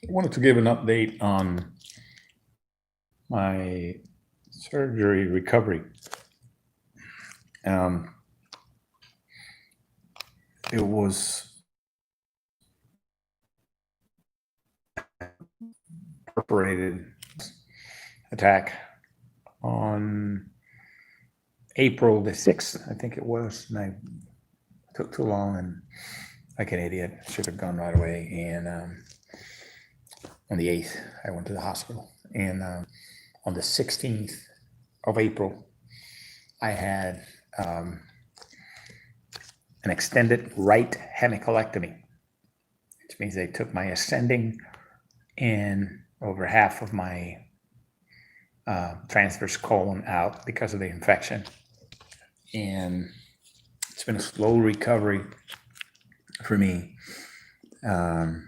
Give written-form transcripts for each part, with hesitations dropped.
wanted to give an update on my surgery recovery. It was perforated attack on April the 6th, I think it was, and I took too long and like an idiot, should have gone right away. And on the 8th, I went to the hospital. And on the 16th of April, I had an extended right hemicolectomy, which means they took my ascending and over half of my transverse colon out because of the infection. And it's been a slow recovery for me. One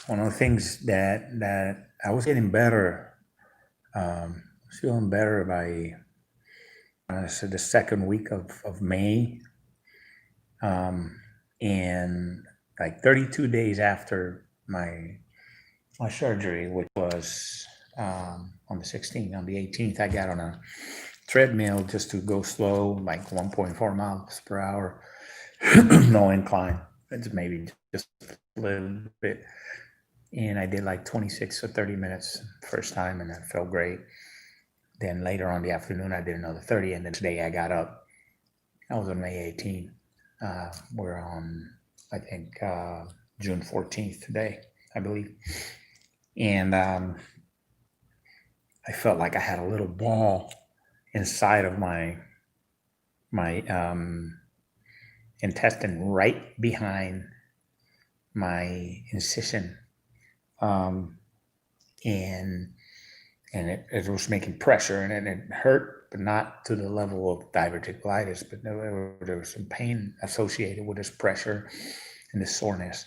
of the things that I was getting better, feeling better by the second week of May, and like 32 days after my surgery, which was on the 16th, on the 18th, I got on a treadmill just to go slow, like 1.4 miles per hour, no incline. It's maybe just a little bit. And I did like 26 or 30 minutes first time, and that felt great. Then later on the afternoon, I did another 30, and then today I got up. That was on May 18th. We're on, I think, June 14th today, I believe. And I felt like I had a little ball inside of my intestine, right behind my incision, and it was making pressure, and it hurt, but not to the level of diverticulitis. But there was some pain associated with this pressure and this soreness.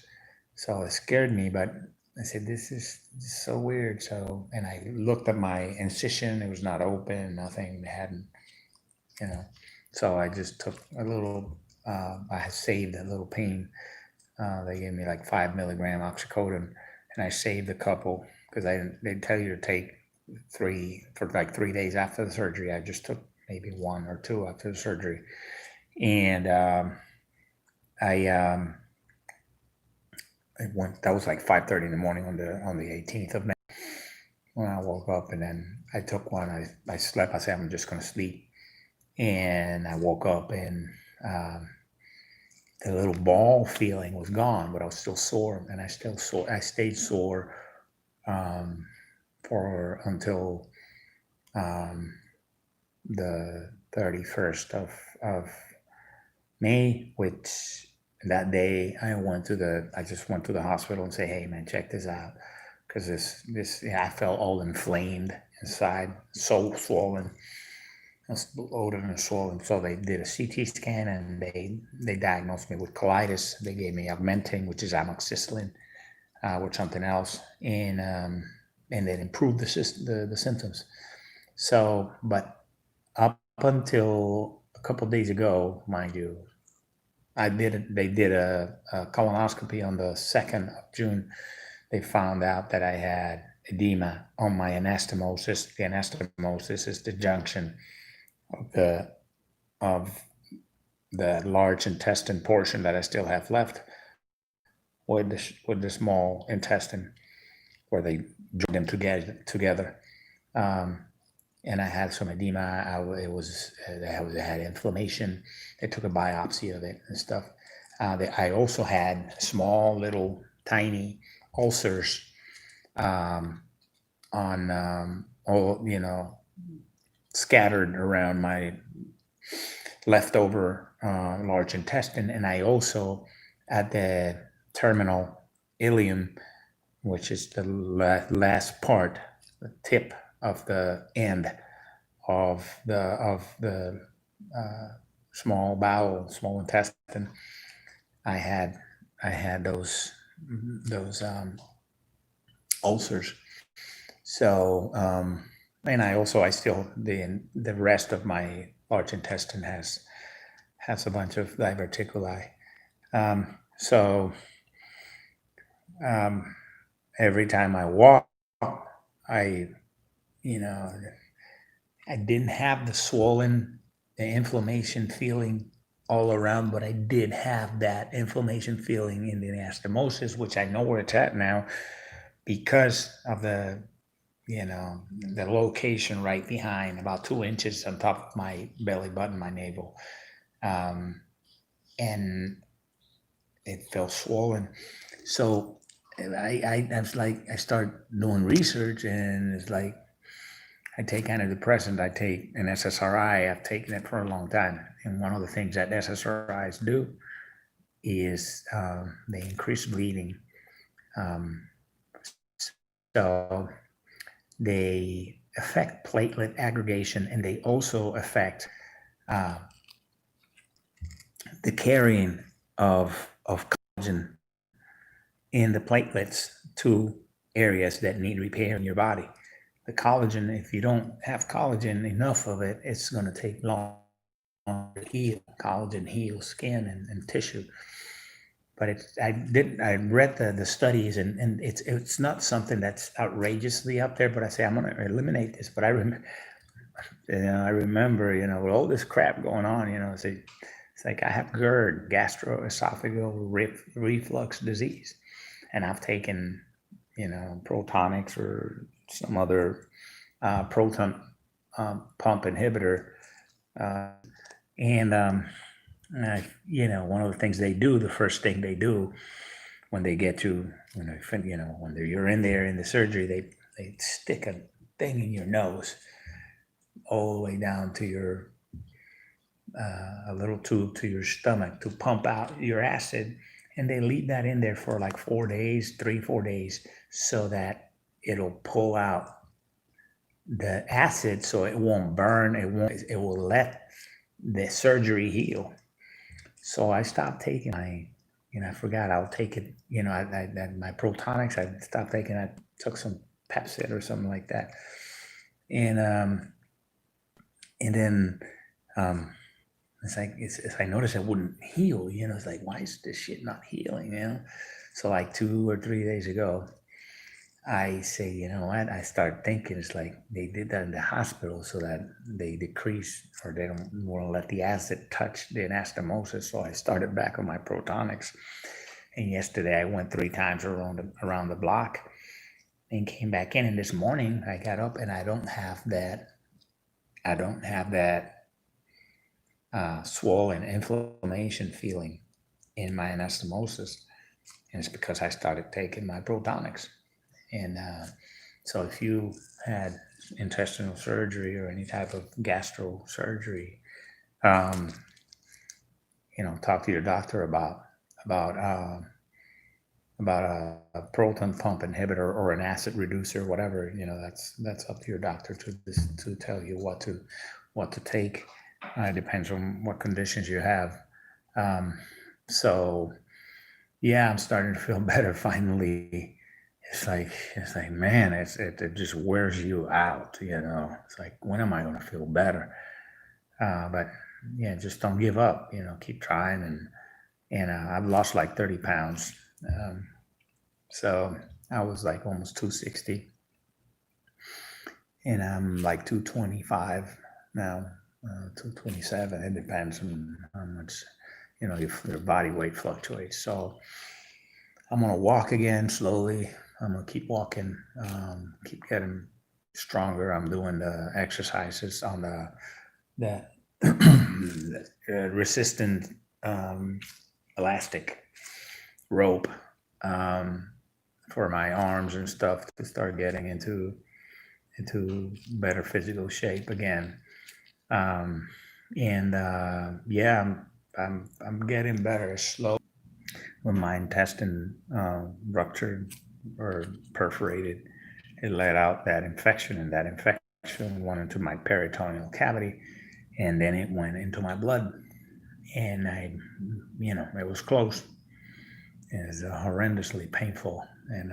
So it scared me, but I said, this is so weird. So, and I looked at my incision, it was not open, nothing, it hadn't, so I just took a little, I had saved a little pain. They gave me like 5 milligram oxycodone, and I saved a couple because they tell you to take 3 for like 3 days after the surgery. I just took maybe 1 or 2 after the surgery. And I went, that was like 5:30 in the morning on the 18th of May when I woke up, and then I took one. I slept. I said, I'm just going to sleep. And I woke up, and the little ball feeling was gone, but I was still sore, and I stayed sore for until the 31st of May, which that day I just went to the hospital and say, hey man, check this out. Cause I felt all inflamed inside, so swollen. I was bloated and swollen. So they did a CT scan, and they diagnosed me with colitis. They gave me Augmentin, which is amoxicillin, with something else. And it improved the symptoms. So, but up until a couple of days ago, mind you, they did a colonoscopy on the 2nd of June. They found out that I had edema on my anastomosis. The anastomosis is the junction of the large intestine portion that I still have left with the small intestine, where they joined them together. And I had some edema. I had inflammation. They took a biopsy of it and stuff. I also had small, little, tiny ulcers on all, scattered around my leftover large intestine. And I also, at the terminal ileum, which is the last part, the tip of the end of the small bowel, small intestine, I had those ulcers. So and I still the rest of my large intestine has a bunch of diverticuli. So every time I walk, I, you know, I didn't have the swollen, the inflammation feeling all around, but I did have that inflammation feeling in the anastomosis, which I know where it's at now because of the location right behind, about 2 inches on top of my belly button, my navel. Um, and it felt swollen. So I was like, I started doing research, and it's like, I take antidepressant, I take an SSRI, I've taken it for a long time. And one of the things that SSRIs do is they increase bleeding. Um, so they affect platelet aggregation, and they also affect uh, the carrying of collagen in the platelets to areas that need repair in your body. The collagen, if you don't have collagen, enough of it, it's going to take long to heal. Collagen heals skin and tissue. But I read the studies, and it's not something that's outrageously up there, but I say I'm going to eliminate this. But I remember, with all this crap going on, it's like I have GERD, gastroesophageal reflux disease, and I've taken, Protonics or some other proton pump inhibitor, and one of the things they do, the first thing they do when they get to, when you're in there in the surgery, they stick a thing in your nose all the way down to your a little tube to your stomach to pump out your acid, and they leave that in there for like 4 days, 3-4 days, so that it'll pull out the acid, so it won't burn. It will let the surgery heal. So I stopped taking I forgot I'll take it. My Protonics, I stopped taking. I took some Pepsid or something like that, and and then um, it's like I noticed it wouldn't heal. It's like, why is this shit not healing? So like 2 or 3 days ago, I say, you know what? I start thinking it's like they did that in the hospital so that they decrease, or they don't want to let the acid touch the anastomosis. So I started back on my Protonics. And yesterday I went 3 times around the block and came back in. And this morning I got up and I don't have that. I don't have that swollen inflammation feeling in my anastomosis, and it's because I started taking my Protonics. And so if you had intestinal surgery or any type of gastro surgery, um, talk to your doctor about uh, about a proton pump inhibitor or an acid reducer, whatever. That's up to your doctor to tell you what to take. It depends on what conditions you have. Um, so yeah, I'm starting to feel better finally. It's like, man, it just wears you out. It's like, when am I going to feel better? But yeah, just don't give up. Keep trying, and I've lost like 30 pounds. Um, so I was like almost 260, and I'm like 225 now, 227. It depends on how much your body weight fluctuates. So I'm gonna walk again slowly. I'm gonna keep walking, keep getting stronger. I'm doing the exercises on the resistant elastic rope, um, for my arms and stuff, to start getting into better physical shape again. Um, and yeah, I'm getting better slowly. When my intestine ruptured or perforated, it let out that infection, and that infection went into my peritoneal cavity, and then it went into my blood. And it was close. It was horrendously painful, and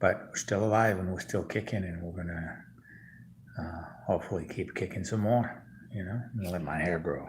but we're still alive and we're still kicking, and we're gonna hopefully keep kicking some more. And let my hair grow.